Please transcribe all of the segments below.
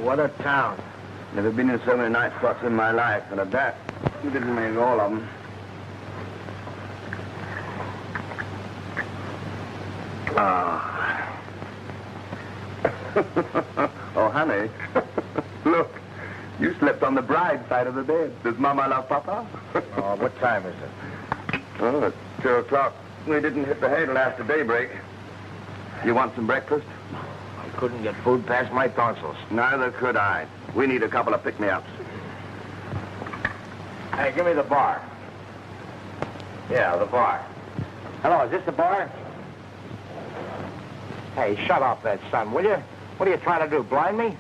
What a town. Never been in so many night spots in my life, and at that, you didn't make all of them. Ah. Oh, honey. Look, you slept on the bride's side of the bed. Does Mama love Papa? Oh, what time is it? Oh, it's 2 o'clock. We didn't hit the hay till after daybreak. You want some breakfast? I couldn't get food past my tonsils. Neither could I. We need a couple of pick-me-ups. Hey, give me the bar. Yeah, the bar. Hello, is this the bar? Hey, shut off that sun, will you? What are you trying to do, blind me?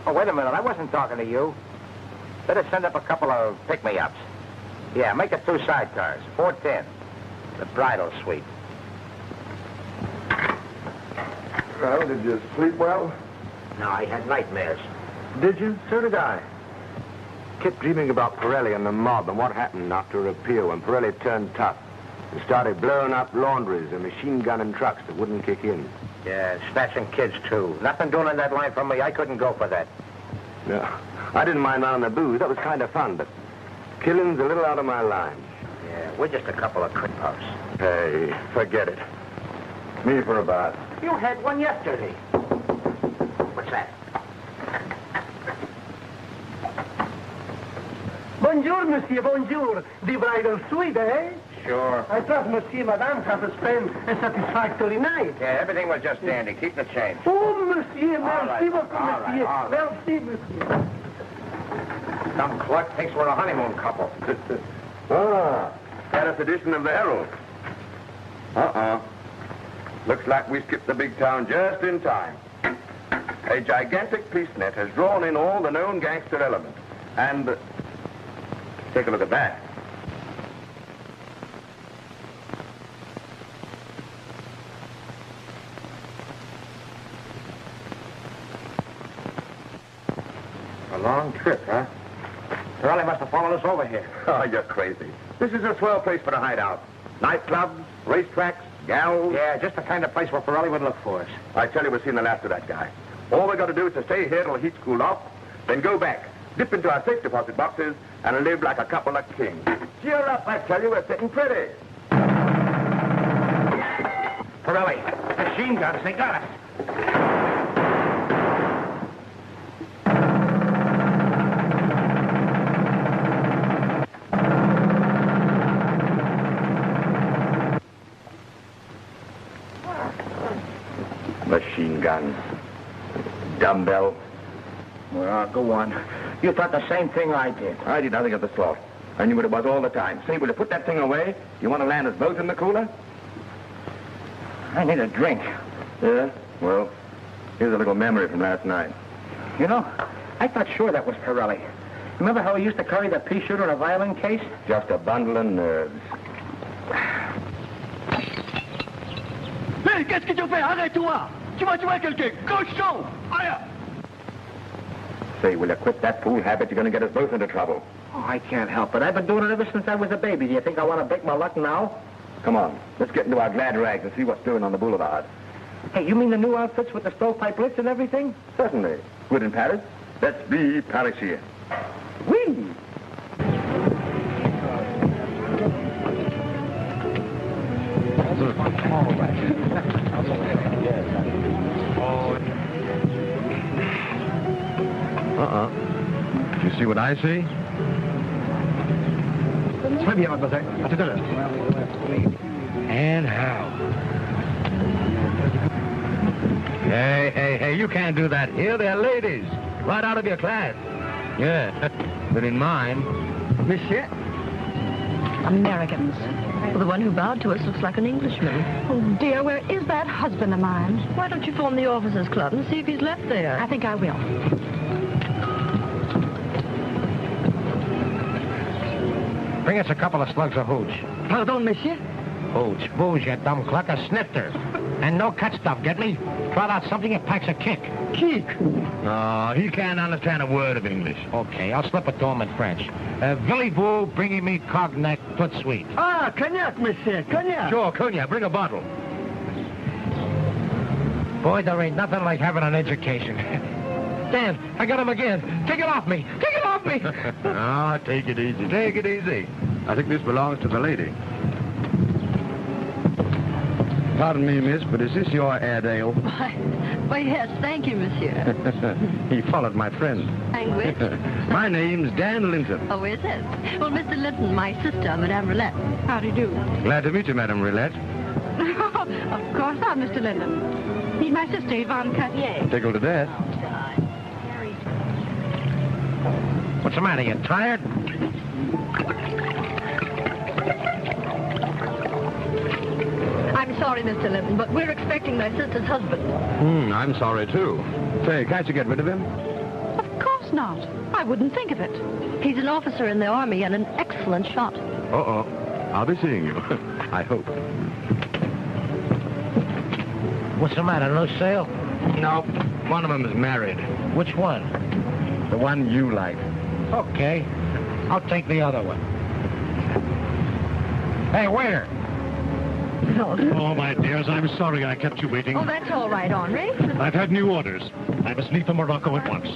Oh, wait a minute, I wasn't talking to you. Better send up a couple of pick-me-ups. Yeah, make it 2 sidecars, 410. The bridal suite. Well, did you sleep well? No, I had nightmares. Did you? So did I. Kept dreaming about Pirelli and the mob and what happened after a repeal when Pirelli turned tough and started blowing up laundries and machine gunning trucks that wouldn't kick in. Yeah, snatching kids, too. Nothing doing in that line for me. I couldn't go for that. No, I didn't mind running the booze. That was kind of fun, but killing's a little out of my line. Yeah, we're just a couple of quick puffs. Hey, forget it. Me for a bath. You had one yesterday. What's that? Bonjour, monsieur, bonjour. The bridal suite, eh? Sure. I trust monsieur, madame have spent a satisfactory night. Yeah, everything was just dandy. Keep the change. Oh, monsieur, merci beaucoup, all right, monsieur. all right. Merci, monsieur. Some clerk thinks we're a honeymoon couple. Status edition of the Herald. Looks like we skipped the big town just in time. A gigantic police net has drawn in all the known gangster elements. And take a look at that. A long trip, huh? Pirelli must have followed us over here. Oh, you're crazy. This is a swell place for a hideout. Nightclubs, racetracks, gals. Yeah, just the kind of place where Pirelli would look for us. I tell you, we've seen the last of that guy. All we got to do is to stay here till the heat's cooled off, then go back, dip into our safe deposit boxes, and live like a couple of kings. Cheer up, I tell you, we're sitting pretty. Pirelli, machine guns, they got us. Machine guns. Dumbbell. Well, go on. You thought the same thing I did. I did nothing of the sort. I knew what it was all the time. Say, will you put that thing away? You want to land us both in the cooler? I need a drink. Yeah? Well, here's a little memory from last night. You know, I thought sure that was Pirelli. Remember how he used to carry that pea shooter in a violin case? Just a bundle of nerves. Hey, qu'est-ce que tu fais? Arrête-toi! Tu vas tuer quelqu'un! Cochon! Allez! Say, will you quit that fool habit? You're going to get us both into trouble. Oh, I can't help it. I've been doing it ever since I was a baby. Do you think I want to break my luck now? Come on, let's get into our glad rags and see what's doing on the boulevard. Hey, you mean the new outfits with the stovepipe lights and everything? Certainly. Good in Paris. Let's be Parisien. Oui. You see what I see? Très bien, mademoiselle. À tout à l'heure. And how? Hey, you can't do that here. They're ladies. Right out of your class. Yeah, but in mine. Monsieur? Americans. Well, the one who bowed to us looks like an Englishman. Oh, dear, where is that husband of mine? Why don't you phone the officers' club and see if he's left there? I think I will. Bring us a couple of slugs of hooch. Pardon, monsieur? Hooch, booze, you dumb cluck, a snifter. And no cut stuff, get me? Trot out something that packs a kick. Kick? No, he can't understand a word of English. Okay, I'll slip it to him in French. Voulez-vous bringing me cognac tout de suite? Ah, cognac, monsieur, cognac. Sure, cognac, bring a bottle. Boy, there ain't nothing like having an education. Dan, I got him again. Take it off me. Take it off me. Ah, take it easy. Take it easy. I think this belongs to the lady. Pardon me, miss, but is this your Airedale? Why, yes, thank you, monsieur. He followed my friend. And which? My name's Dan Linton. Oh, is it? Well, Mr. Linton, my sister, Madame Roulette. How do you do? Glad to meet you, Madame Roulette. Of course not, Mr. Linden. Meet my sister, Yvonne Cartier. Tickled to death. What's the matter, you tired? I'm sorry, Mr. Linton, but we're expecting my sister's husband. I'm sorry, too. Say, can't you get rid of him? Of course not. I wouldn't think of it. He's an officer in the Army and an excellent shot. Uh-oh. I'll be seeing you. I hope. What's the matter, no sale? No, one of them is married. Which one? The one you like. Okay, I'll take the other one. Hey, waiter. Oh, my dears, I'm sorry I kept you waiting. Oh, that's all right, Henri. I've had new orders. I must leave for Morocco at once.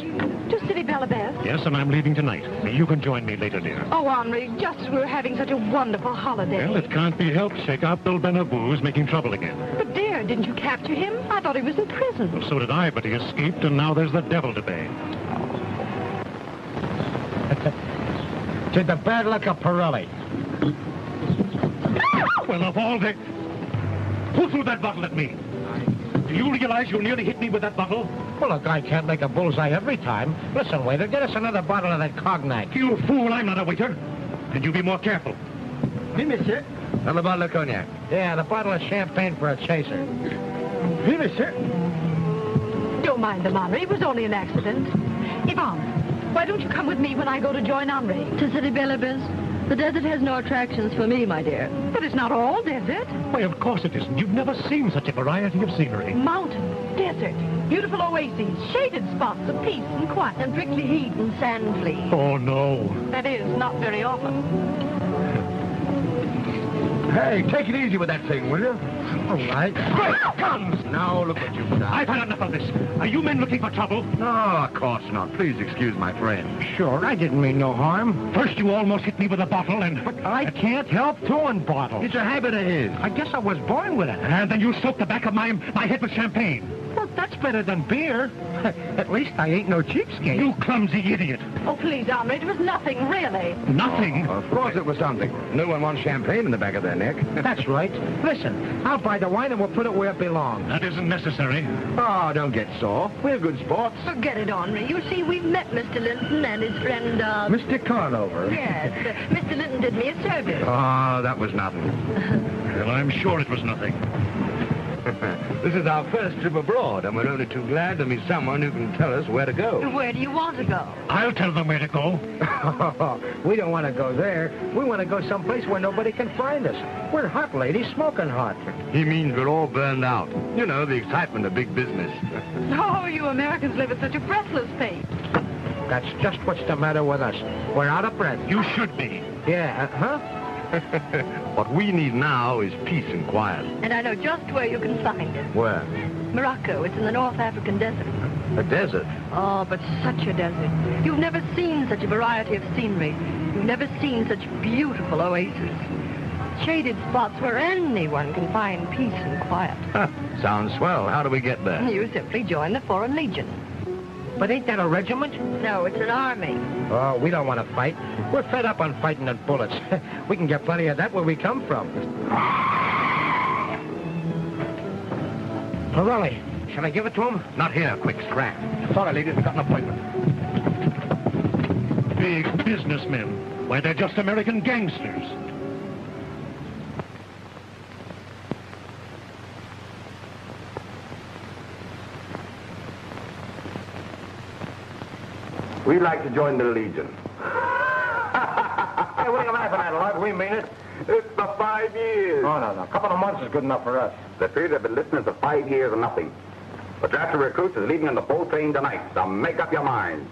To City Bellabeth? Yes, and I'm leaving tonight. You can join me later, dear. Oh, Henri, just as we were having such a wonderful holiday. Well, it can't be helped. Sheikh Abdul Ben Abu is making trouble again. But, dear, didn't you capture him? I thought he was in prison. Well, so did I, but he escaped, and now there's the devil to pay. To the bad luck of Pirelli. Well, of all the... Who threw that bottle at me? Do you realize you nearly hit me with that bottle? Well, a guy can't make a bullseye every time. Listen, waiter, get us another bottle of that cognac. You fool, I'm not a waiter. And you be more careful. Oui, monsieur. Another bottle of cognac. Yeah, and a bottle of champagne for a chaser. Oui, monsieur. Don't mind them, Henri. It was only an accident. Yvonne, why don't you come with me when I go to join Henri? To City Bellabeth? The desert has no attractions for me, my dear. But it's not all desert. Why, of course it isn't. You've never seen such a variety of scenery. Mountain, desert, beautiful oases, shaded spots of peace and quiet. And prickly heat and sand fleas. Oh, no. That is, not very often. Hey, take it easy with that thing, will you? All right. Great guns! Now look what you've done. I've had enough of this. Are you men looking for trouble? No, of course not. Please excuse my friend. Sure, I didn't mean no harm. First, you almost hit me with a bottle, and... But I can't help throwing bottles. It's a habit of his. I guess I was born with it. And then you soaked the back of my head with champagne. Well, that's better than beer. At least I ain't no cheapskate. You clumsy idiot. Oh, please, Henri, it was nothing, really. Nothing. Of course it was something. No one wants champagne in the back of their neck. That's right. Listen, I'll buy the wine and we'll put it where it belongs. That isn't necessary. Oh, don't get sore. We're good sports. Forget it, Henri. You see, we've met Mr. Linton and his friend, Mr. Carnover. Yes, Mr. Linton did me a service. Oh, that was nothing. Well, I'm sure it was nothing. This is our first trip abroad, and we're only too glad to meet someone who can tell us where to go. Where do you want to go? I'll tell them where to go. We don't want to go there. We want to go someplace where nobody can find us. We're hot, ladies, smoking hot. He means we're all burned out. You know, the excitement of big business. Oh, you Americans live at such a breathless pace. That's just what's the matter with us. We're out of breath. You should be. Yeah, huh? What we need now is peace and quiet. And I know just where you can find it. Where? Morocco. It's in the North African desert. A desert? Oh, but such a desert. You've never seen such a variety of scenery. You've never seen such beautiful oases. Shaded spots where anyone can find peace and quiet. Sounds swell. How do we get there? You simply join the Foreign Legion. But ain't that a regiment? No, it's an army. Oh, we don't want to fight. We're fed up on fighting at bullets. We can get plenty of that where we come from. Pirelli, shall I give it to him? Not here. Quick, scram. Sorry, ladies, we got an appointment. Big businessmen. Why, they're just American gangsters. We'd like to join the Legion. Hey, what are you laughing at, lad? We mean it. It's for 5 years. Oh, no. A couple of months is good enough for us. The period have been listening for 5 years and nothing. The draft of recruits is leaving on the boat train tonight, so make up your minds.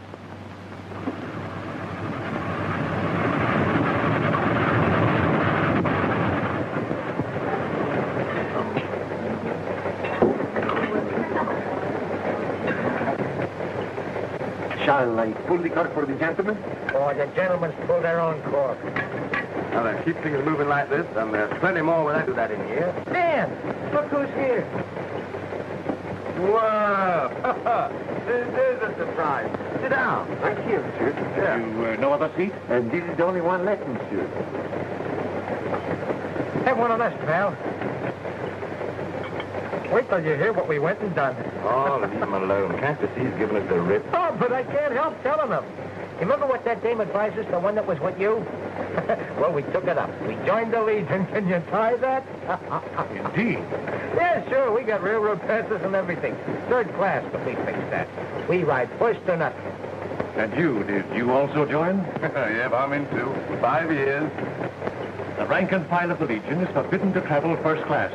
Shall I pull the cork for the gentlemen? Oh, the gentlemen's pull their own cork. Now then, keep things moving like this, and there's plenty more where I do that in here. Dan, look who's here. Wow! This is a surprise. Sit down. Thank you, monsieur. Yeah. You no other seat? And this is the only one left, monsieur. Have one of us, pal. Wait till you hear what we went and done. Oh, leave him alone. Can't you see he's giving us the rip? Oh, but I can't help telling them. You remember what that dame advised us, the one that was with you? Well, we took it up. We joined the Legion. Can you tie that? Indeed. Yeah, sure. We got railroad passes and everything. Third class, but we fixed that. We ride first or nothing. And you, did you also join? Yep, I'm in too. 5 years. The rank and file of the Legion is forbidden to travel first class.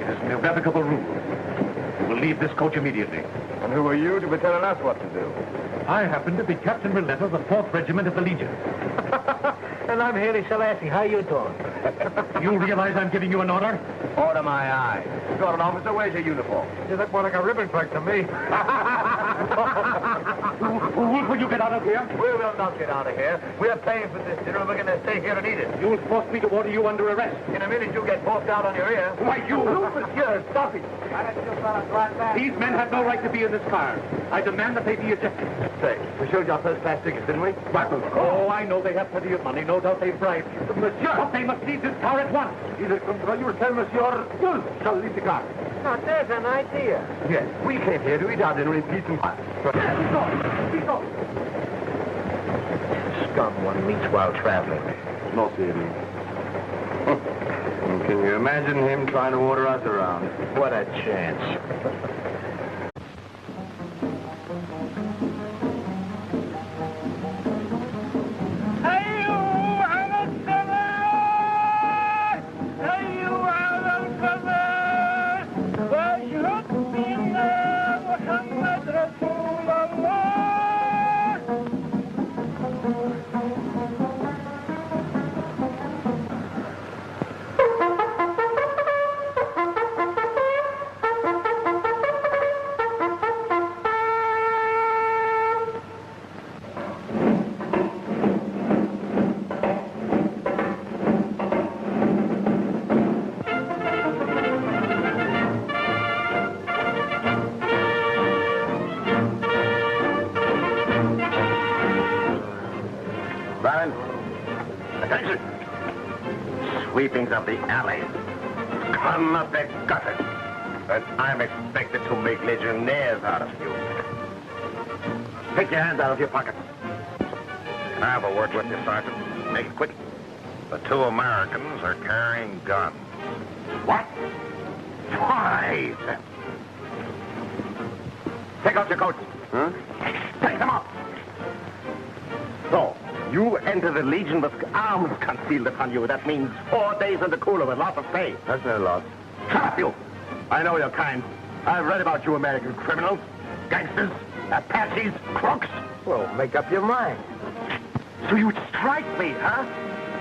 It is an irrevocable rule. You will leave this coach immediately. And who are you to be telling us what to do? I happen to be Captain Roulette of the 4th Regiment of the Legion. And I'm Haley Selassie. How you doing? You realize I'm giving you an order? Order my eye. You got an officer. Where's your uniform? You look more like a ribbon clerk to me. Wolf, will you get out of here? We will not get out of here. We're paying for this dinner, and we're going to stay here and eat it. You'll force me to order you under arrest. In a minute, you get forced out on your ear. Why, you... monsieur, stop it. These men have no right to be in this car. I demand that they be ejected. Say, we showed you our first-class tickets, didn't we? Oh, I know they have plenty of money. No doubt they've bribed you. Monsieur! But they must leave this car at once. Either control you or tell monsieur, you shall leave the car. Now, there's an idea. Yes, we came here to eat our dinner in peace and quiet. Scum one meets while traveling. No, Sadie. Can you imagine him trying to order us around? What a chance. Attention! Sweepings of the alleys. Scum of the gutters. And I'm expected to make legionnaires out of you. Take your hands out of your pockets. Can I have a word with you, Sergeant? Make it quick. The 2 Americans are carrying guns. What? 5! Take off your coats. Huh? Take them off. So, you enter the Legion with arms concealed upon you. That means 4 days in the cooler with lots of pay. That's no loss. Shut up, you. I know your kind. I've read about you American criminals, gangsters, Apaches, crooks. Well, make up your mind. So you'd strike me, huh?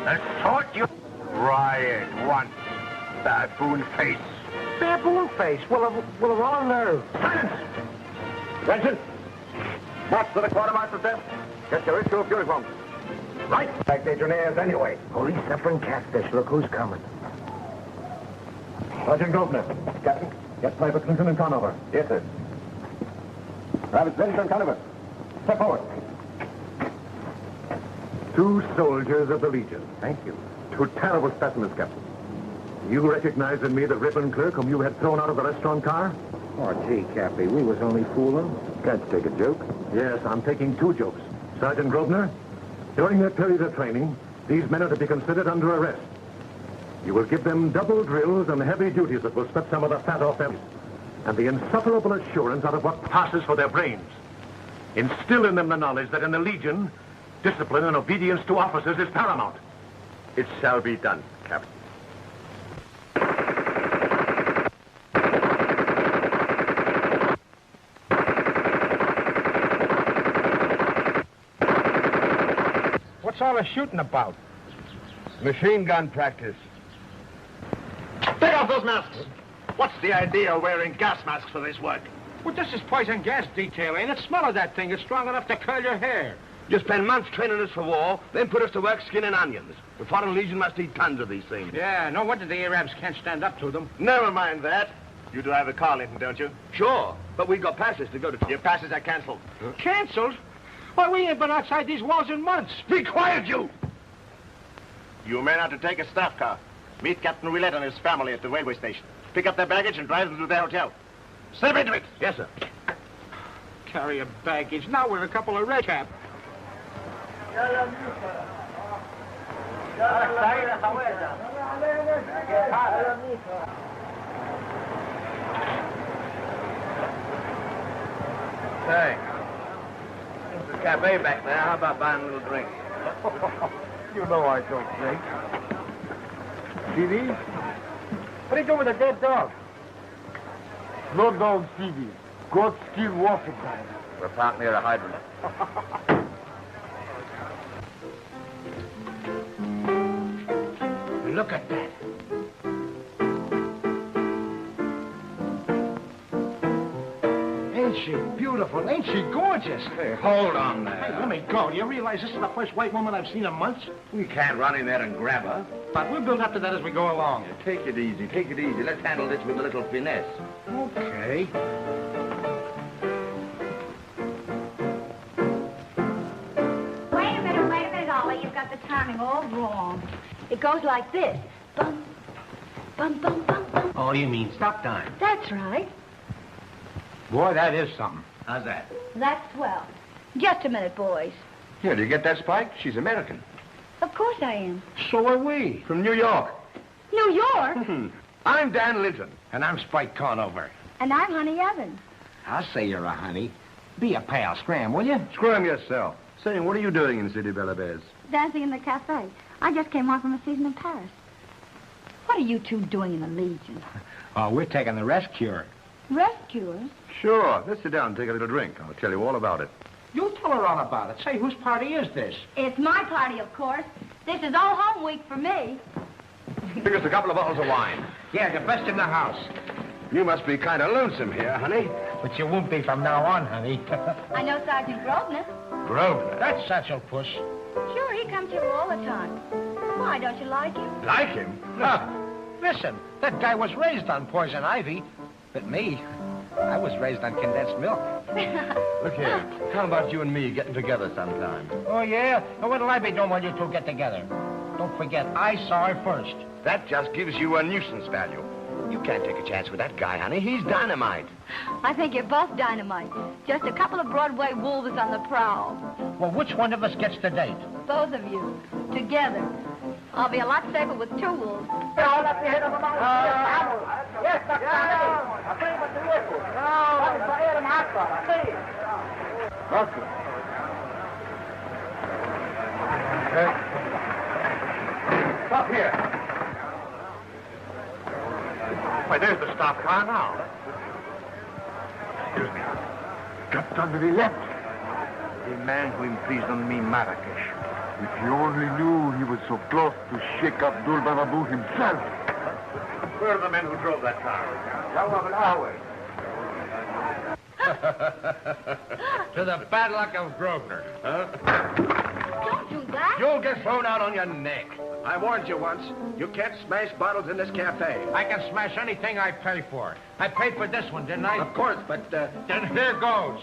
The sort you... Try it once, baboon face. Baboon face. Well, of all nerve. Silence! Attention! March to the quartermaster's desk. Get your issue of uniforms. Right. Like legionnaires anyway. Police up in Catfish. Look who's coming. Sergeant Grosvenor. Captain? Get Private Clinton and Conover. Yes, sir. Private Clinton and Conover. Step forward. 2 soldiers of the Legion. Thank you. 2 terrible specimens, Captain. You recognize in me the ribbon clerk whom you had thrown out of the restaurant car? Oh, gee, Cappy, we was only fooling. Can't you take a joke? Yes, I'm taking 2 jokes. Sergeant Grosvenor, during their period of training, these men are to be considered under arrest. You will give them double drills and heavy duties that will split some of the fat off them, and the insufferable assurance out of what passes for their brains. Instill in them the knowledge that in the Legion, discipline and obedience to officers is paramount. It shall be done, Captain. What's all the shooting about? Machine gun practice. Take off those masks. What's the idea of wearing gas masks for this work? Well, this is poison gas detail, ain't it? Smell of that thing. It's strong enough to curl your hair. You spend months training us for war, then put us to work skinning onions. The Foreign Legion must eat tons of these things. Yeah, no wonder the Arabs can't stand up to them. Never mind that. You drive a car, Linton, don't you? Sure, but we've got passes to go to. Your passes are canceled. Canceled? Why, we ain't been outside these walls in months. Be quiet, you! You men are to take a staff car. Meet Captain Willett and his family at the railway station. Pick up their baggage and drive them to their hotel. Step into it. Yes, sir. Carry a baggage. Now we're a couple of red cap. Say, there's a cafe back there. How about buying a little drink? You know I don't drink. See these? What are you doing with a dead dog? No dog see these. God still walk it by. We're parked near a hydrant. Look at that. Ain't she beautiful? Ain't she gorgeous? Hey, hold on there. Hey, let me go. Do you realize this is the first white woman I've seen in months? We can't run in there and grab her. But we'll build up to that as we go along. Take it easy, take it easy. Let's handle this with a little finesse. Okay. Wait a minute, Ollie. You've got the timing all wrong. It goes like this. Bum, bum, bum, bum, bum. Oh, you mean stop time? That's right. Boy, that is something. How's that? That's swell. Just a minute, boys. Here, do you get that, Spike? She's American. Of course I am. So are we. From New York. New York? I'm Dan Linton. And I'm Spike Conover. And I'm Honey Evans. I'll say you're a honey. Be a pal, scram, will you? Screw him yourself. Say, what are you doing in City Bella Bears? Dancing in the cafe. I just came on from a season in Paris. What are you two doing in the Legion? Oh, we're taking the rest cure. Rescuers? Sure. Let's sit down and take a little drink. I'll tell you all about it. You tell her all about it. Say, whose party is this? It's my party, of course. This is all home week for me. Bring us a couple of bottles of wine. Yeah, the best in the house. You must be kind of lonesome here, honey. But you won't be from now on, honey. I know Sergeant Grosvenor. Grosvenor. That's Satchel Puss. Sure, he comes here all the time. Why, don't you like him? Like him? Listen, that guy was raised on poison ivy. But me, I was raised on condensed milk. Look here. How about you and me getting together sometime? Oh, yeah? Now, what'll I be doing while you two get together? Don't forget, I saw her first. That just gives you a nuisance value. You can't take a chance with that guy, honey. He's dynamite. I think you're both dynamite. Just a couple of Broadway wolves on the prowl. Well, which one of us gets the date? Both of you. Together. I'll be a lot safer with 2 wolves. Stop here. Why, there's the stop car now. Excuse me. Captain Willett. The man who imprisoned me, Marrakesh. If you only knew he was so close to Sheikh Abdul Barabu himself. Where are the men who drove that car? To the bad luck of Grosvenor. Don't do that. You'll get thrown out on your neck. I warned you once. You can't smash bottles in this cafe. I can smash anything I pay for. I paid for this one, didn't I? Of course, but, Then here goes.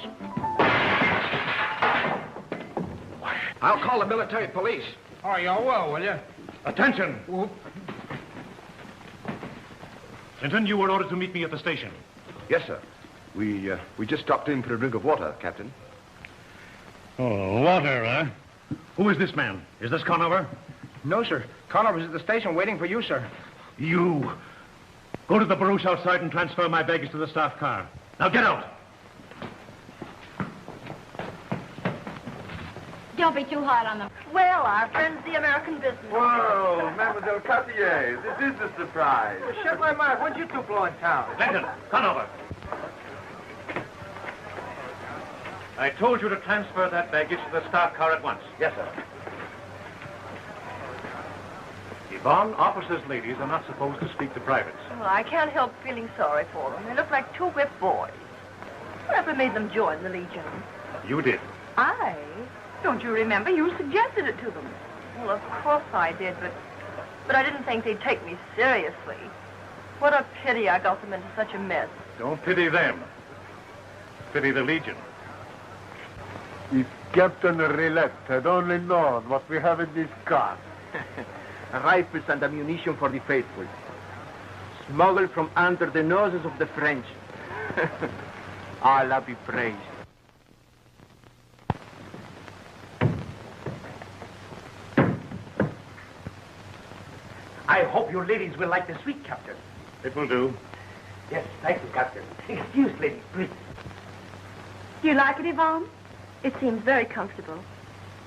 I'll call the military police. Oh, you will you? Attention! Whoop. Clinton, you were ordered to meet me at the station. Yes, sir. We just stopped in for a drink of water, Captain. Oh, water, huh? Who is this man? Is this Conover? No, sir. Connor was at the station waiting for you, sir. You. Go to the barouche outside and transfer my baggage to the staff car. Now get out. Don't be too hard on them. Well, our friends, the American business. Whoa, Mademoiselle Cartier, this is a surprise. Shut my mouth. When'd you two blow in town? Clinton, Conover. I told you to transfer that baggage to the staff car at once. Yes, sir. Yvonne, officers' ladies are not supposed to speak to privates. Well, I can't help feeling sorry for them. They look like two whipped boys. Whatever made them join the Legion? You did. I? Don't you remember? You suggested it to them. Well, of course I did, but I didn't think they'd take me seriously. What a pity I got them into such a mess. Don't pity them. Pity the Legion. If Captain Rillet had only known what we have in this car. Rifles and ammunition for the faithful. Smuggled from under the noses of the French. Allah be praised. I hope you ladies will like the suite, Captain. It will do. Yes, thank you, Captain. Excuse, ladies, please. Do you like it, Yvonne? It seems very comfortable.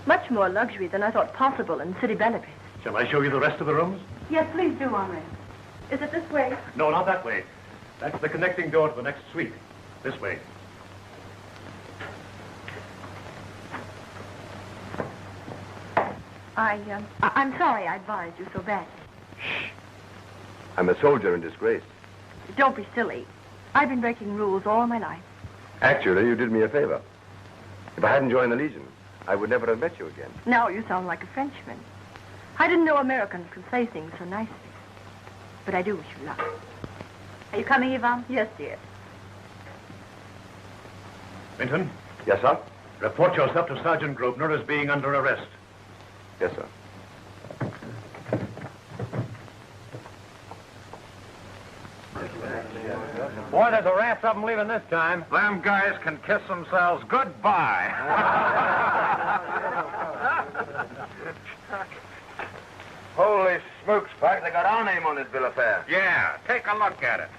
Much more luxury than I thought possible in city benefits. Shall I show you the rest of the rooms? Yes, please do, Henri. Is it this way? No, not that way. That's the connecting door to the next suite. This way. I'm sorry I advised you so badly. I'm a soldier in disgrace. Don't be silly. I've been breaking rules all my life. Actually, you did me a favor. If I hadn't joined the Legion, I would never have met you again. Now you sound like a Frenchman. I didn't know Americans could say things so nicely. But I do wish you luck. Are you coming, Yvonne? Yes, dear. Minton, Yes, sir? report yourself to Sergeant Grosvenor as being under arrest. Yes, sir. Boy, there's a raft of them leaving this time. Them guys can kiss themselves goodbye. Holy smokes, Spike, they got our name on this bill of fare. Yeah, take a look at it.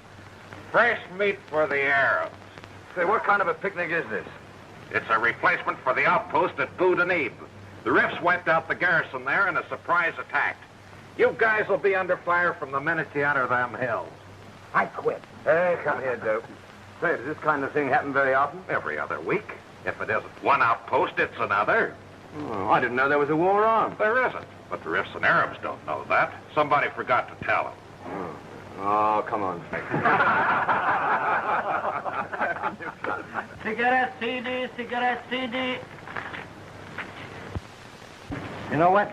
Fresh meat for the Arabs. Say, what kind of a picnic is this? It's a replacement for the outpost at Boudanib. The Riffs wiped out the garrison there in a surprise attack. You guys will be under fire from the minute you enter them hills. I quit. Hey, come here, Dope. Say, does this kind of thing happen very often? Every other week. If it isn't one outpost, it's another. Oh, I didn't know there was a war on. There isn't. But the Riffs and Arabs don't know that. Somebody forgot to tell them. Oh, come on, Spike. Cigarette CD, cigarette CD. You know what?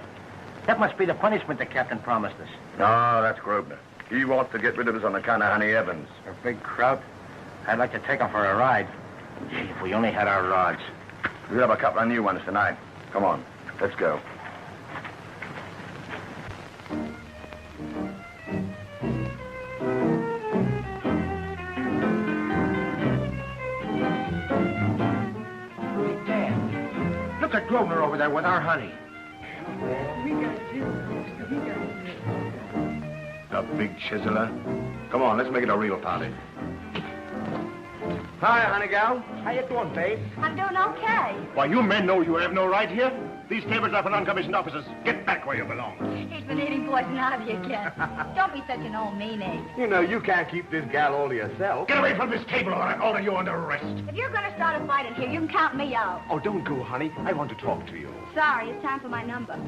That must be the punishment the captain promised us. No, that's Grosvenor. He wants to get rid of us on account of Honey Evans. A big crowd. I'd like to take him for a ride. Gee, if we only had our rods. We'll have a couple of new ones tonight. Come on, let's go. Hey, Dad, look at Grosvenor over there with our honey. A big chiseler. Come on, let's make it a real party. Hi, honey gal. How you doing, babe? I'm doing okay. Why, you men know you have no right here. These tables are for non-commissioned officers. Get back where you belong. He's been eating poison ivy again. Don't be such an old meanie. You know, you can't keep this gal all to yourself. Get away from this table or I order you under arrest. If you're going to start a fight in here, you can count me out. Oh, don't go, honey. I want to talk to you. Sorry, it's time for my number.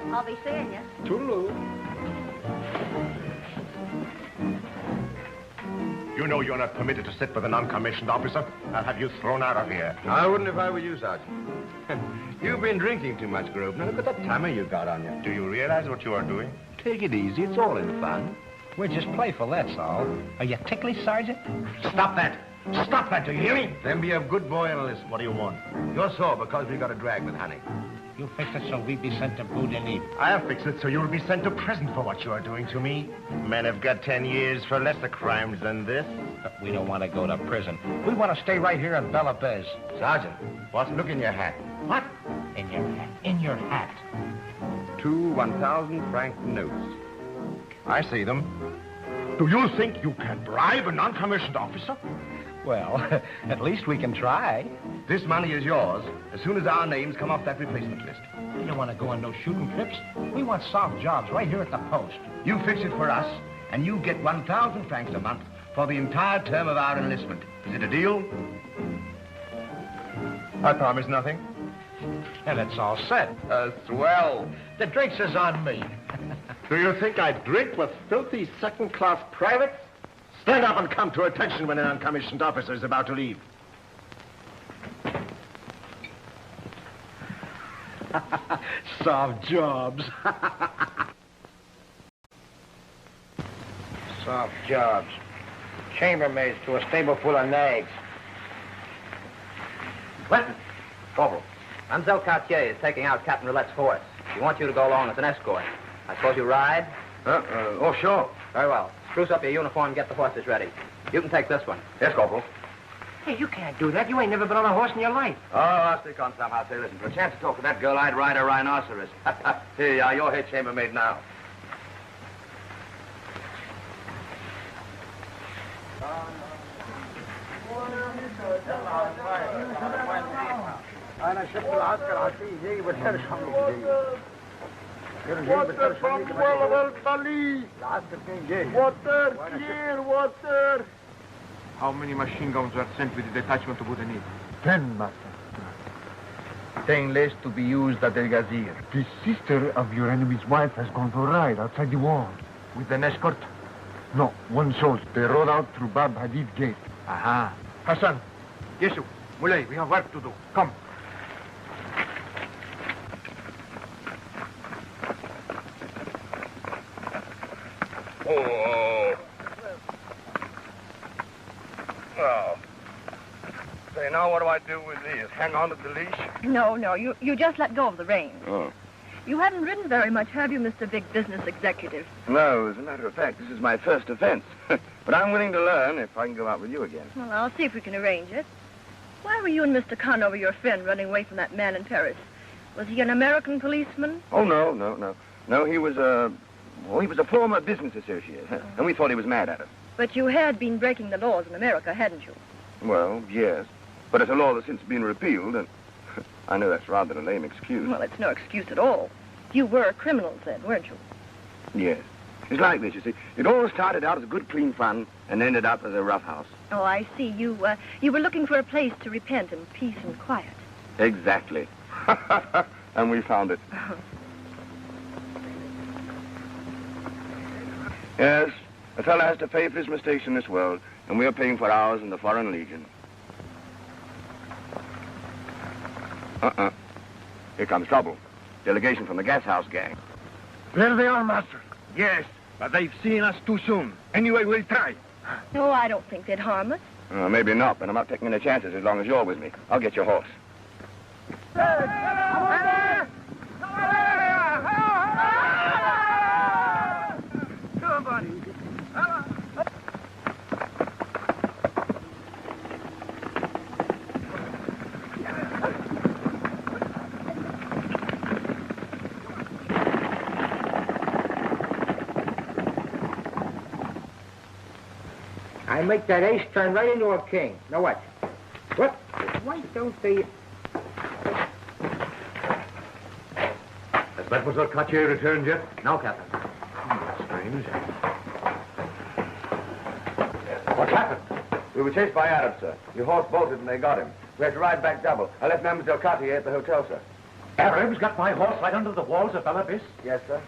I'll be seeing you. Toodaloo. You know you're not permitted to sit with a non-commissioned officer. I'll have you thrown out of here. I wouldn't if I were you, Sergeant. You've been drinking too much, Grosvenor. Look at that tummy you got on you. Do you realize what you are doing? Take it easy. It's all in fun. We're just playful, that's all. Are you ticklish, Sergeant? Stop that. Stop that, do you hear me? Then be a good boy and listen. What do you want? You're sore because we got a drag with honey. You fix it so we be sent to Bout de Nuit. I'll fix it so you'll be sent to prison for what you are doing to me. Men have got 10 years for lesser crimes than this. But we don't want to go to prison. We want to stay right here in Bella Bez. Sergeant, what? Look in your hat. What? In your hat. In your hat. 2 1,000-franc notes. I see them. Do you think you can bribe a non-commissioned officer? Well, at least we can try. This money is yours as soon as our names come off that replacement list. We don't want to go on no shooting trips. We want soft jobs right here at the post. You fix it for us, and you get 1,000 francs a month for the entire term of our enlistment. Is it a deal? I promise nothing. And it's all set. Swell. The drinks is on me. Do you think I drink with filthy second-class privates? Stand up and come to attention when an uncommissioned officer is about to leave. Soft jobs. Soft jobs. Chambermaids to a stable full of nags. Clinton. Corporal. Mademoiselle Cartier is taking out Captain Roulette's horse. She wants you to go along as an escort. I suppose you ride? Oh, sure. Very well. Spruce up your uniform and get the horses ready. You can take this one. Yes, Corporal. Hey, you can't do that. You ain't never been on a horse in your life. Oh, I'll stick on somehow. Say, listen, for a chance to talk to that girl, I'd ride a rhinoceros. Here you are, your head chambermaid now. Water from well, Water, clear water. How many machine guns were sent with the detachment to Bout de Nuit? 10, master. 10 less to be used at El Gazir. The sister of your enemy's wife has gone for a ride outside the wall. With an escort? No, one soldier. They rode out through Bab Hadid Gate. Aha. Hassan, Yusuf, Muley, we have work to do. Come. Oh. Oh. Say, now what do I do with these? Hang on to the leash? No, you just let go of the reins. Oh. You haven't ridden very much, have you, Mr. Big Business Executive? No, as a matter of fact, this is my first offense. But I'm willing to learn if I can go out with you again. Well, I'll see if we can arrange it. Why were you and Mr. Conover, your friend, running away from that man in Paris? Was he an American policeman? Oh, no. No, he was a former business associate, and we thought he was mad at us. But you had been breaking the laws in America, hadn't you? Well, yes. But it's a law that's since been repealed, and I know that's rather a lame excuse. Well, it's no excuse at all. You were criminals then, weren't you? Yes. It's like this, you see. It all started out as good, clean fun and ended up as a roughhouse. Oh, I see. You were looking for a place to repent in peace and quiet. Exactly. And we found it. Yes, a fellow has to pay for his mistakes in this world, and we're paying for ours in the Foreign Legion. Here comes trouble. Delegation from the gas house gang. There they are, master. Yes, but they've seen us too soon. Anyway, we'll try. No, I don't think they'd harm us. Maybe not, but I'm not taking any chances as long as you're with me. I'll get your horse. I make that ace turn right into a king. Now what? What? Why don't they... Has Mademoiselle Cartier returned yet? No, Captain. That's strange. What happened? We were chased by Arabs, sir. Your horse bolted and they got him. We had to ride back double. I left Mademoiselle Cartier at the hotel, sir. Arabs got my horse right under the walls of Bella Bis? Yes, sir.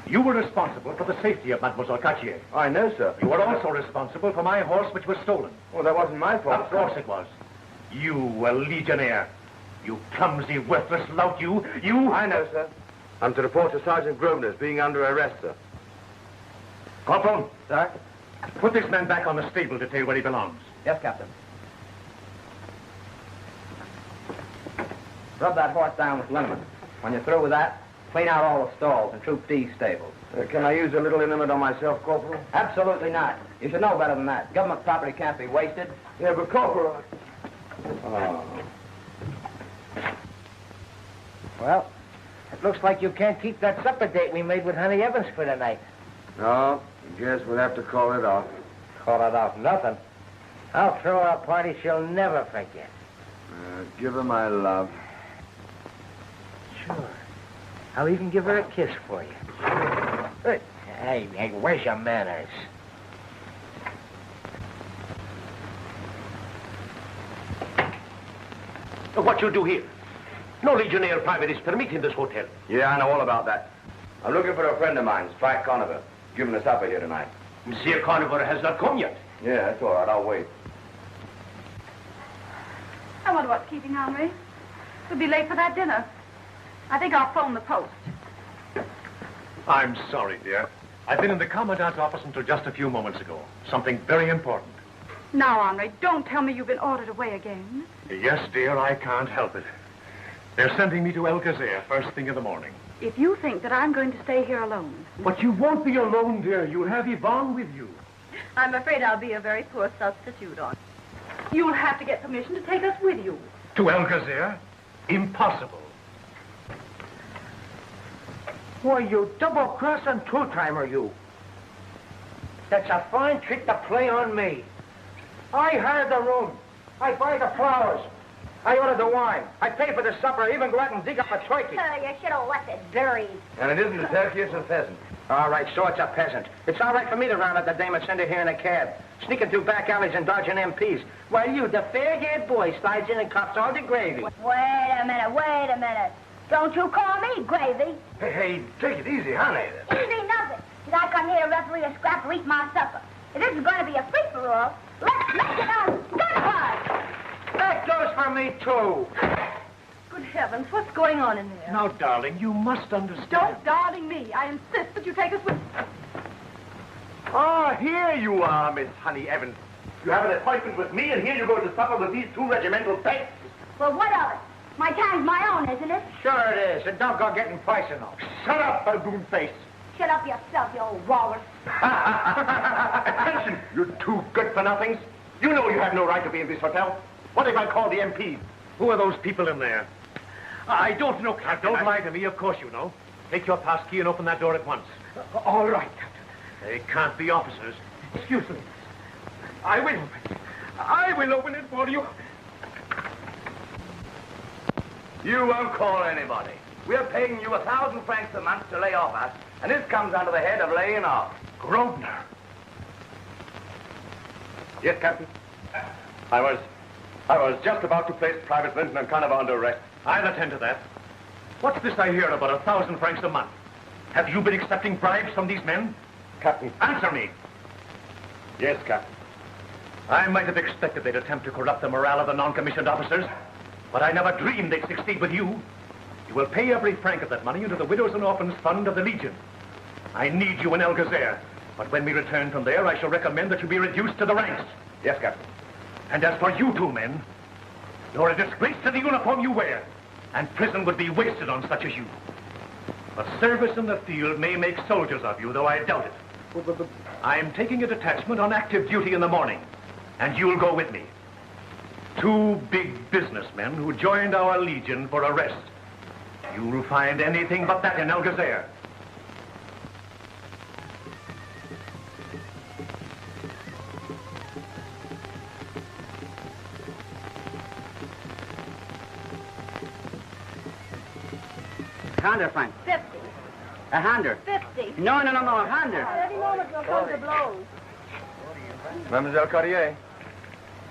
You were responsible for the safety of Mademoiselle Cartier. I know, sir. You were also responsible for my horse, which was stolen. Well, that wasn't my fault. Of course it was. You were legionnaire. You clumsy, worthless lout, you... I know, sir. I'm to report to Sergeant Grosvenor as being under arrest, sir. Corporal. Sir? Put this man back on the stable detail where he belongs. Yes, Captain. Rub that horse down with liniment. When you're through with that, clean out all the stalls and Troop D stables. Can I use a little liniment on myself, Corporal? Absolutely not. You should know better than that. Government property can't be wasted. Yeah, but Corporal... Oh. Well, it looks like you can't keep that supper date we made with Honey Evans for tonight. No, guess we'll have to call it off. Call it off nothing. I'll throw her a party she'll never forget. Give her my love. Sure. I'll even give her a kiss for you. Good. Hey, where's your manners? What you do here? No Legionnaire private is permitted in this hotel. Yeah, I know all about that. I'm looking for a friend of mine, Spike Conover. Giving a supper here tonight. Monsieur Conover has not come yet. Yeah, that's all right. I'll wait. I wonder what's keeping Henri. We'll be late for that dinner. I think I'll phone the post. I'm sorry, dear. I've been in the Commandant's office until just a few moments ago. Something very important. Now, Henri, don't tell me you've been ordered away again. Yes, dear, I can't help it. They're sending me to Alcazar first thing in the morning. If you think that I'm going to stay here alone... But you won't be alone, dear. You'll have Yvonne with you. I'm afraid I'll be a very poor substitute on. You'll have to get permission to take us with you. To Alcazar? Impossible. Why, you double-crossing two-timer, you. That's a fine trick to play on me. I hire the room. I buy the flowers. I order the wine. I pay for the supper. I even go out and dig up a turkey. You should have left it buried. And it isn't a turkey, it's a pheasant. All right, so it's a peasant. It's all right for me to round up the dame and send her here in a cab. Sneaking through back alleys and dodging MPs. While you, the fair-haired boy, slides in and cops all the gravy. Wait a minute. Don't you call me Gravy. Hey, take it easy, honey. Easy nothing. Did I come here to referee a scrap to eat my supper? If this is going to be a free-for-all, let's make it a gunfight. That goes for me, too. Good heavens, what's going on in there? Now, darling, you must understand. Don't darling me. I insist that you take us with... Oh, here you are, Miss Honey Evans. You have an appointment with me, and here you go to supper with these two regimental pests. Well, what of it? My time's my own, isn't it? Sure it is. And don't go getting personal. Shut up, baboon face. Shut up yourself, you old walrus. Attention, you two good-for-nothings. You know you have no right to be in this hotel. What if I call the MPs? Who are those people in there? I don't know, Captain. Don't lie to me. Of course you know. Take your pass key and open that door at once. All right, Captain. They can't be officers. Excuse me. I will open it. I will open it for you. You won't call anybody. We're paying you 1,000 francs a month to lay off us, and this comes under the head of laying off. Grosvenor. Yes, Captain. I was just about to place Private Linton and Conover under arrest. I'll attend to that. What's this I hear about 1,000 francs a month? Have you been accepting bribes from these men? Captain. Answer me. Yes, Captain. I might have expected they'd attempt to corrupt the morale of the non-commissioned officers, but I never dreamed they'd succeed with you. You will pay every franc of that money into the Widows and Orphans Fund of the Legion. I need you in Alcazar, but when we return from there, I shall recommend that you be reduced to the ranks. Yes, Captain. And as for you two men, you're a disgrace to the uniform you wear, and prison would be wasted on such as you. But service in the field may make soldiers of you, though I doubt it. I'm taking a detachment on active duty in the morning, and you'll go with me. Two big businessmen who joined our Legion for arrest. You'll find anything but that in Alcazar. $100 francs. 50. 100. 50. No, 100. Any moment you'll come to blows. Mademoiselle Cartier,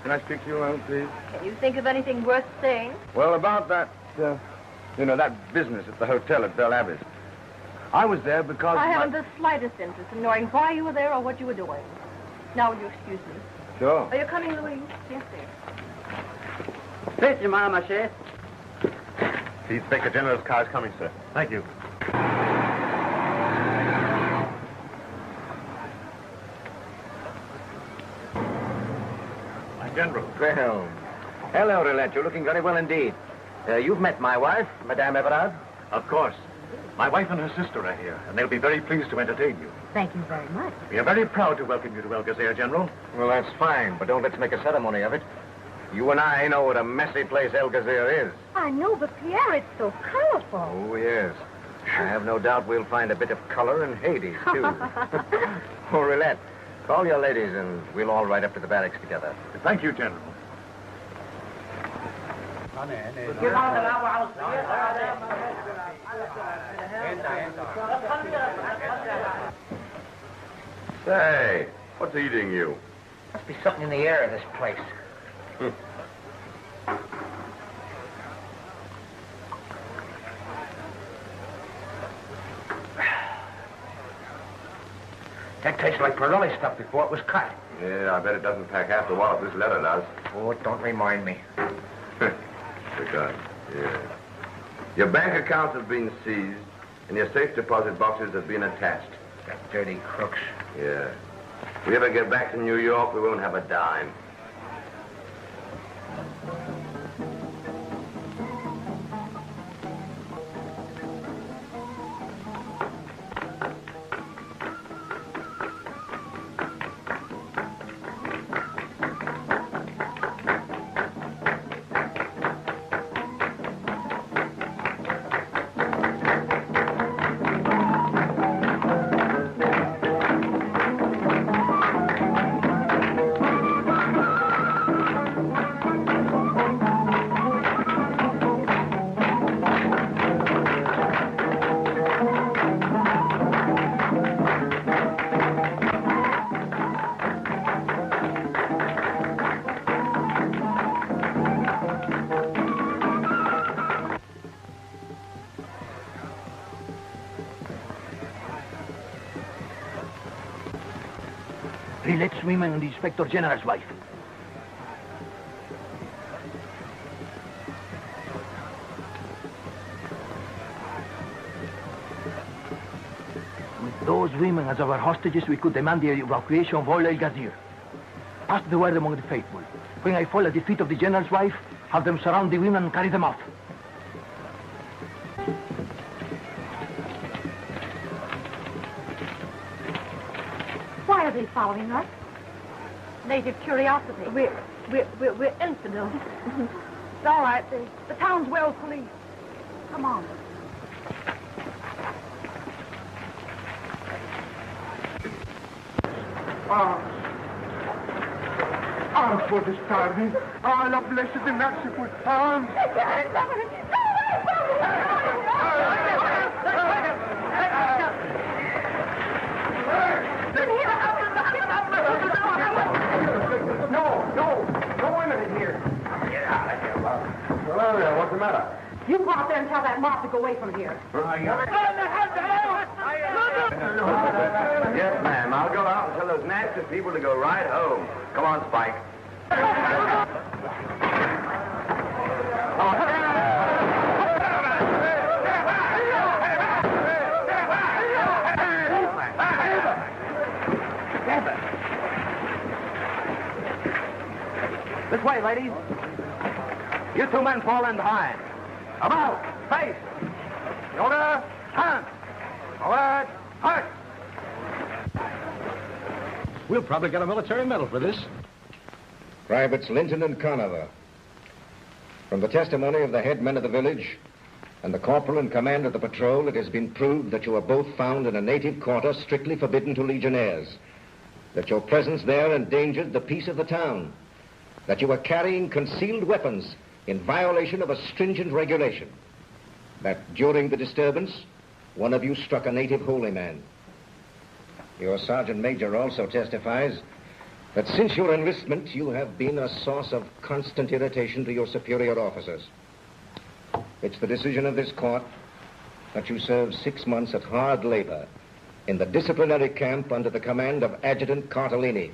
can I speak to you alone, please? Can you think of anything worth saying? Well, about that, that business at the hotel at Belle Abbes. I was there because... I haven't the slightest interest in knowing why you were there or what you were doing. Now, will you excuse me? Sure. Are you coming, Louise? Yes, sir. Thank you, Madame Mache. The Inspector General's car is coming, sir. Thank you. My General. Well, hello, Roulette. You're looking very well indeed. You've met my wife, Madame Everard. Of course. My wife and her sister are here, and they'll be very pleased to entertain you. Thank you very much. We are very proud to welcome you to Alcazar, General. Well, that's fine, but don't let's make a ceremony of it. You and I know what a messy place Alcazar is. I know, but Pierre, it's so colorful. Oh, yes. I have no doubt we'll find a bit of color in Hades, too. Oh, Roulette, call your ladies, and we'll all ride up to the barracks together. Thank you, General. Say, what's eating you? Must be something in the air of this place. That tastes like Pirelli stuff before it was cut. Yeah, I bet it doesn't pack half the wallop this leather does. Oh, don't remind me. Because, yeah. Your bank accounts have been seized, and your safe deposit boxes have been attached. That dirty crooks. Yeah. If we ever get back to New York, we won't have a dime. Let's women and the Inspector General's wife. With those women as our hostages, we could demand the evacuation of all El Gazir. Pass the word among the faithful. When I fall at the feet of the General's wife, have them surround the women and carry them off. Why are they following us? Native curiosity. We're infidels. It's all right. The town's well policed. Come on. For this tarde. La blessed de Mexico. No women in here. Get out of here, love. Hello there, what's the matter? You go out there and tell that mob to go away from here. Yes, ma'am. I'll go out and tell those nasty people to go right home. Come on, Spike. This way, ladies. You two men fall in behind. About, face. Shoulder, hand. Forward, heart. We'll probably get a military medal for this. Privates Linton and Conover. From the testimony of the head men of the village and the corporal in command of the patrol, it has been proved that you were both found in a native quarter strictly forbidden to legionnaires, that your presence there endangered the peace of the town, that you were carrying concealed weapons in violation of a stringent regulation, that during the disturbance, one of you struck a native holy man. Your sergeant major also testifies that since your enlistment, you have been a source of constant irritation to your superior officers. It's the decision of this court that you serve 6 months of hard labor in the disciplinary camp under the command of Adjutant Cartellini.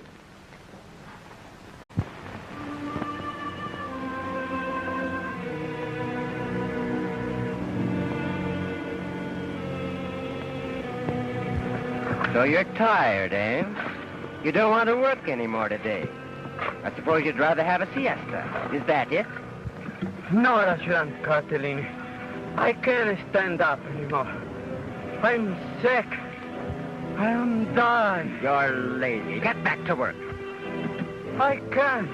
So you're tired, eh? You don't want to work anymore today. I suppose you'd rather have a siesta. Is that it? No, Adjutant Cartellini. I can't stand up anymore. I'm sick. I am dying. You're lazy. Get back to work. I can't.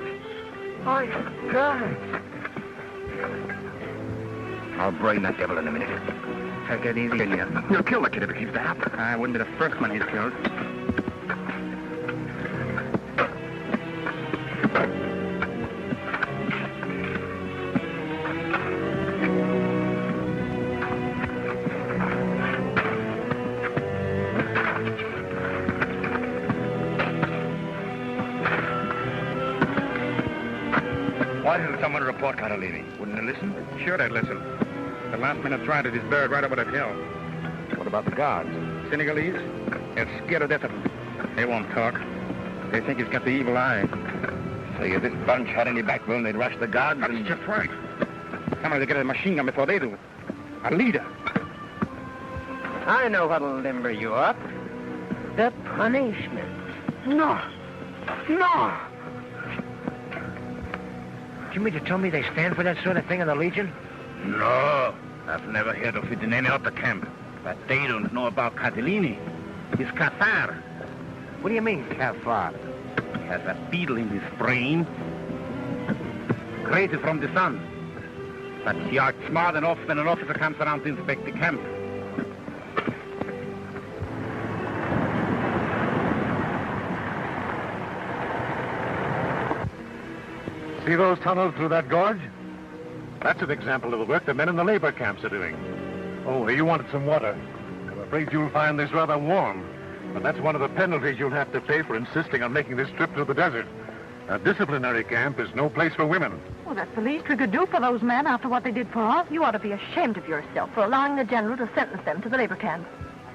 I can't. I'll bring that devil in a minute. Take it easy, Junior. You'll kill the kid if he keeps that up. I wouldn't be the first one he's killed. Why didn't someone report Cartellini? Wouldn't they listen? Sure they'd listen. The last man that tried it is buried right over that hill. What about the guards? Senegalese? They're scared to death of him. They won't talk. They think he's got the evil eye. So if this bunch had any backbone, they'd rush the guards That's just right. Somebody to get a machine gun before they do. A leader. I know what'll limber you up. The punishment. No. No. Do you mean to tell me they stand for that sort of thing in the Legion? No. I've never heard of it in any other camp. But they don't know about Cartellini. He's Cathar. What do you mean, Cathar? He has a beetle in his brain. Created from the sun. But he acts smart enough when an officer comes around to inspect the camp. See those tunnels through that gorge? That's an example of the work the men in the labor camps are doing. Oh, you wanted some water. I'm afraid you'll find this rather warm. But that's one of the penalties you'll have to pay for insisting on making this trip through the desert. A disciplinary camp is no place for women. Well, that's the least we could do for those men after what they did for us. You ought to be ashamed of yourself for allowing the general to sentence them to the labor camp.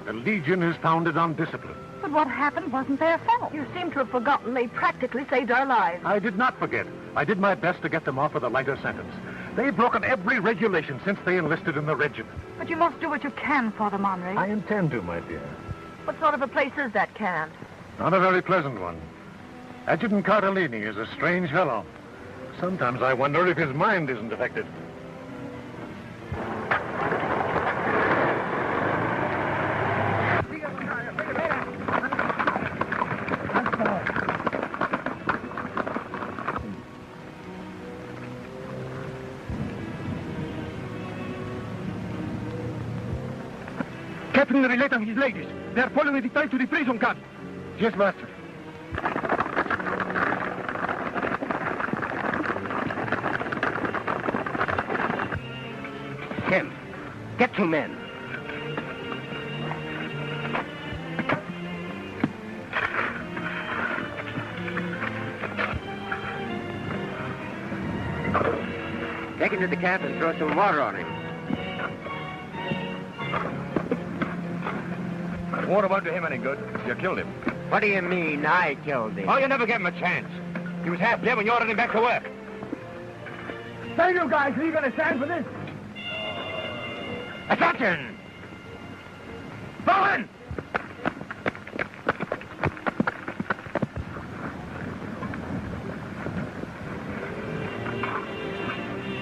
The Legion is founded on discipline. But what happened wasn't their fault. You seem to have forgotten they practically saved our lives. I did not forget. I did my best to get them off with a lighter sentence. They've broken every regulation since they enlisted in the regiment. But you must do what you can for them, Henri. I intend to, my dear. What sort of a place is that camp? Not a very pleasant one. Adjutant Cartellini is a strange fellow. Sometimes I wonder if his mind isn't affected. Captain relate on his ladies. They are following the trail to the prison camp. Yes, master. Tim, get 2 men. Take him to the camp and throw some water on him. Water won't do him any good. You killed him. What do you mean, I killed him? Oh, you never gave him a chance. He was half dead when you ordered him back to work. Say, you guys, are you going to stand for this? Attention! Bowen!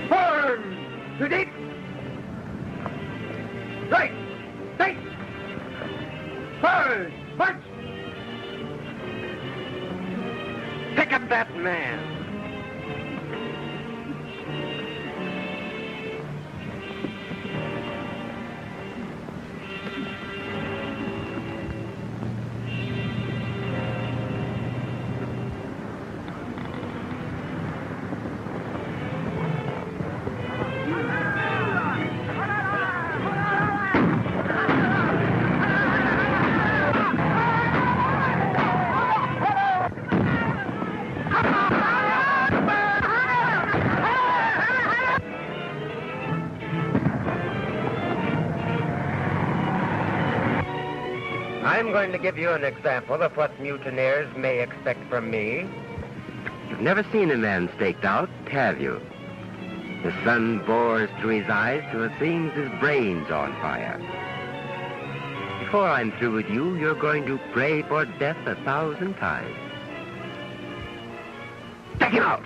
Forward! To deep! Right! Right! Forward! March! Pick up that man. I'm going to give you an example of what mutineers may expect from me. You've never seen a man staked out, have you? The sun bores through his eyes till it seems his brain's on fire. Before I'm through with you, you're going to pray for death 1,000 times. Take him out!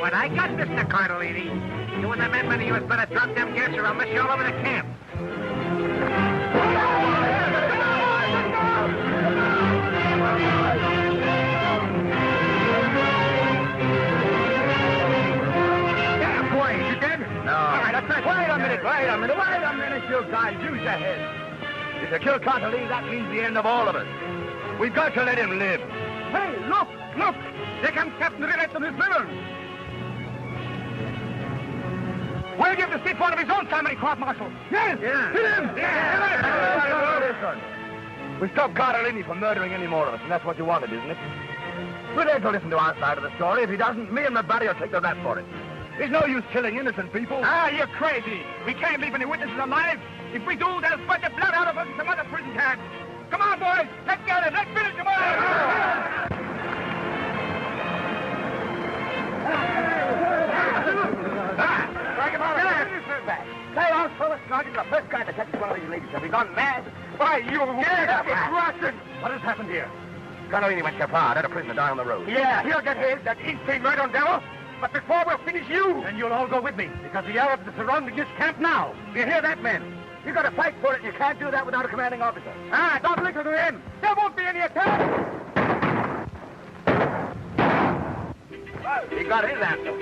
What I got, Mr. Cardellini. You and the men of you better drop them gas or I'll mess you all over the camp. Yeah, boy, you dead? No. All right, that's right. Wait a minute, you guys. Use your heads. If you kill Cardellini, that means the end of all of us. We've got to let him live. Hey, look! There comes Captain Rillette and his villains. We'll give the state one of his own family court-martial. Yes! Yeah. Hit him! Listen. We stopped Cardellini from murdering any more of us, and that's what you wanted, isn't it? We're there to listen to our side of the story. If he doesn't, me and my buddy will take the rap for it. There's no use killing innocent people. Ah, you're crazy. We can't leave any witnesses alive. If we do, they'll spurt the blood out of us in some other prison camp. Come on, boys. Let's get it. Let's finish him off. Say, I'll throw a sergeant, the first guy that catches one of these ladies. Have we gone mad? Why, you... Yes, Russian! What has happened here? Cardellini went so far. Let a prisoner die on the road. Yeah, he'll get his, that insane murder devil. But before we'll finish you... Then you'll all go with me, because the Arabs are surrounding this camp now. You hear that, men? You got to fight for it, and you can't do that without a commanding officer. Ah, don't listen to him. There won't be any attack. He got his answer.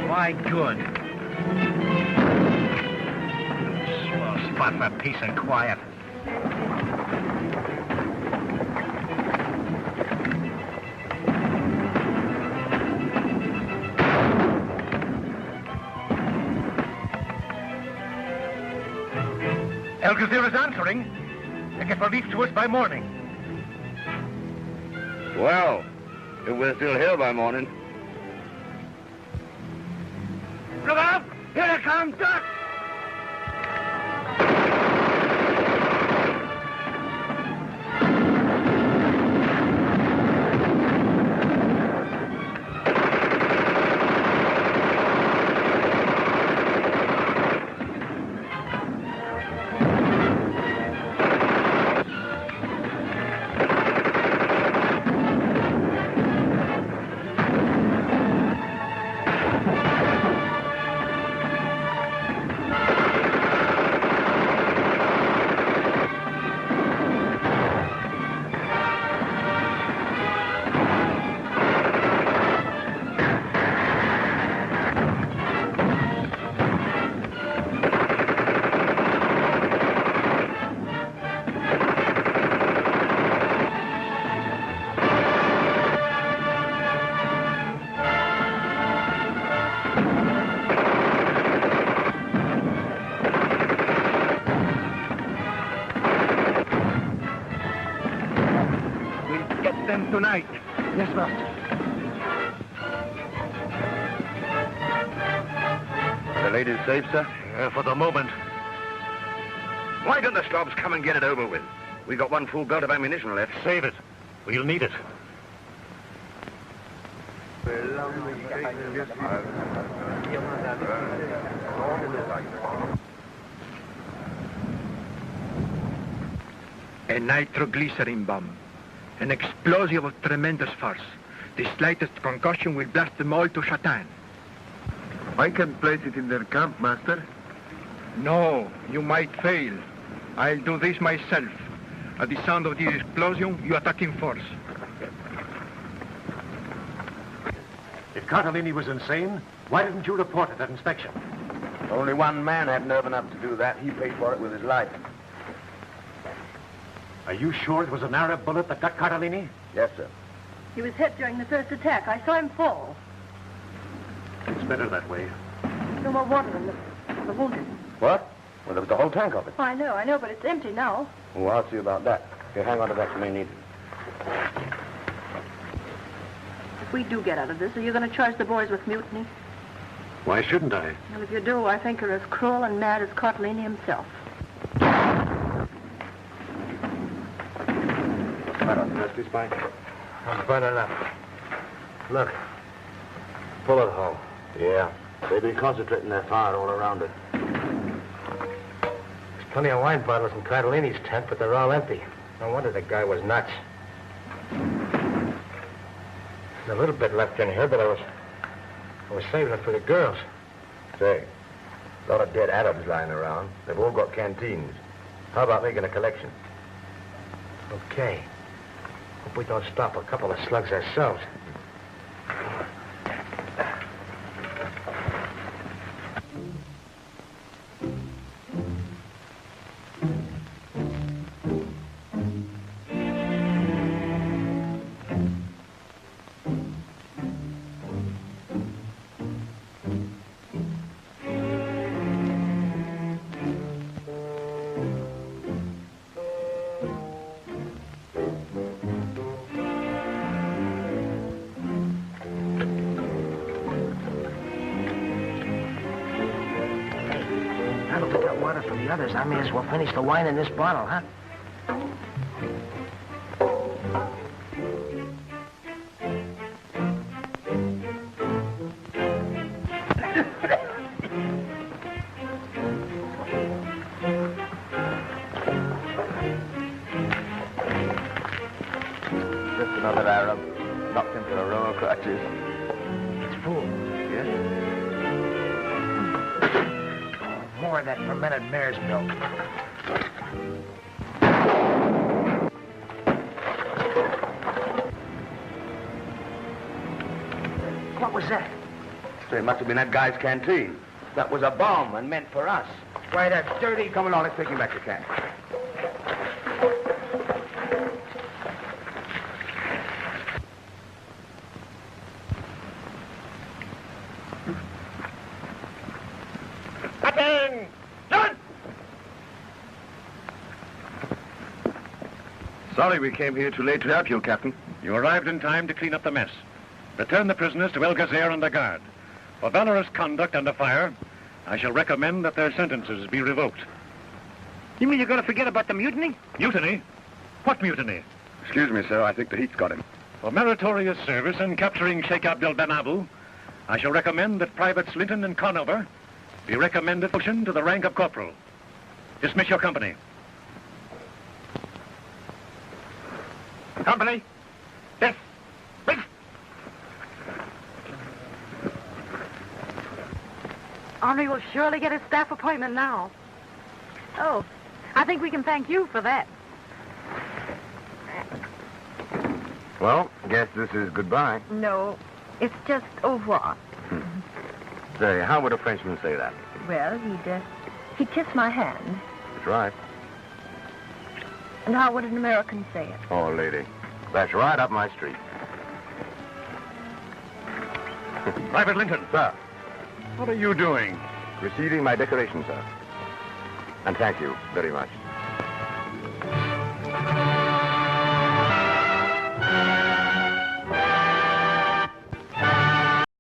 My good. Swell spot for peace and quiet. El Gazir is answering. They get relief to us by morning. Well, if we're still here by morning. Look out! Here it comes, Duck! Tonight. Yes, Master. The lady's safe, sir? For the moment. Why don't the slobs come and get it over with? We've got one full belt of ammunition left. Save it. We'll need it. A nitroglycerin bomb. An explosion of tremendous force. The slightest concussion will blast them all to Shatan. I can place it in their camp, Master. No, you might fail. I'll do this myself. At the sound of the explosion, you attack in force. If Cartolini was insane, why didn't you report it at inspection? Only one man had nerve enough to do that. He paid for it with his life. Are you sure it was an Arab bullet that got Cartolini? Yes, sir. He was hit during the first attack. I saw him fall. It's better that way. No more water in the wounded. What? Well, there was the whole tank of it. I know, but it's empty now. Well, I'll see about that. Here, hang on to that. You may need it. If we do get out of this, are you going to charge the boys with mutiny? Why shouldn't I? Well, if you do, I think you're as cruel and mad as Cartolini himself. Right on, Dusty Spike. I'm burning up. Look. Bullet hole. Yeah. They've been concentrating their fire all around it. There's plenty of wine bottles in Cartolini's tent, but they're all empty. No wonder the guy was nuts. There's a little bit left in here, but I was saving it for the girls. Say, a lot of dead Arabs lying around. They've all got canteens. How about making a collection? Okay. Hope we don't stop a couple of slugs ourselves. I may as well finish the wine in this bottle, huh? Just another Arab, knocked into a row of crutches. It's full. Yes? More of that fermented mare's milk. What was that? So it must have been that guy's canteen. That was a bomb and meant for us. Why, that dirty... Come along, let's take him back to camp. Sorry we came here too late to help you, Captain. You arrived in time to clean up the mess. Return the prisoners to El Gazer under guard. For valorous conduct under fire, I shall recommend that their sentences be revoked. You mean you're going to forget about the mutiny? Mutiny? What mutiny? Excuse me, sir. I think the heat's got him. For meritorious service in capturing Sheikh Abdel Ben Abu, I shall recommend that Privates Linton and Conover be recommended promotion to the rank of corporal. Dismiss your company. Company? Yes. Henri will surely get a staff appointment now. Oh, I think we can thank you for that. Well, guess this is goodbye. No, it's just au revoir. Say, how would a Frenchman say that? Well, he'd kiss my hand. That's right. And how would an American say it? Oh, lady, that's right up my street. Private Linton. Sir. What are you doing? Receiving my decoration, sir. And thank you very much.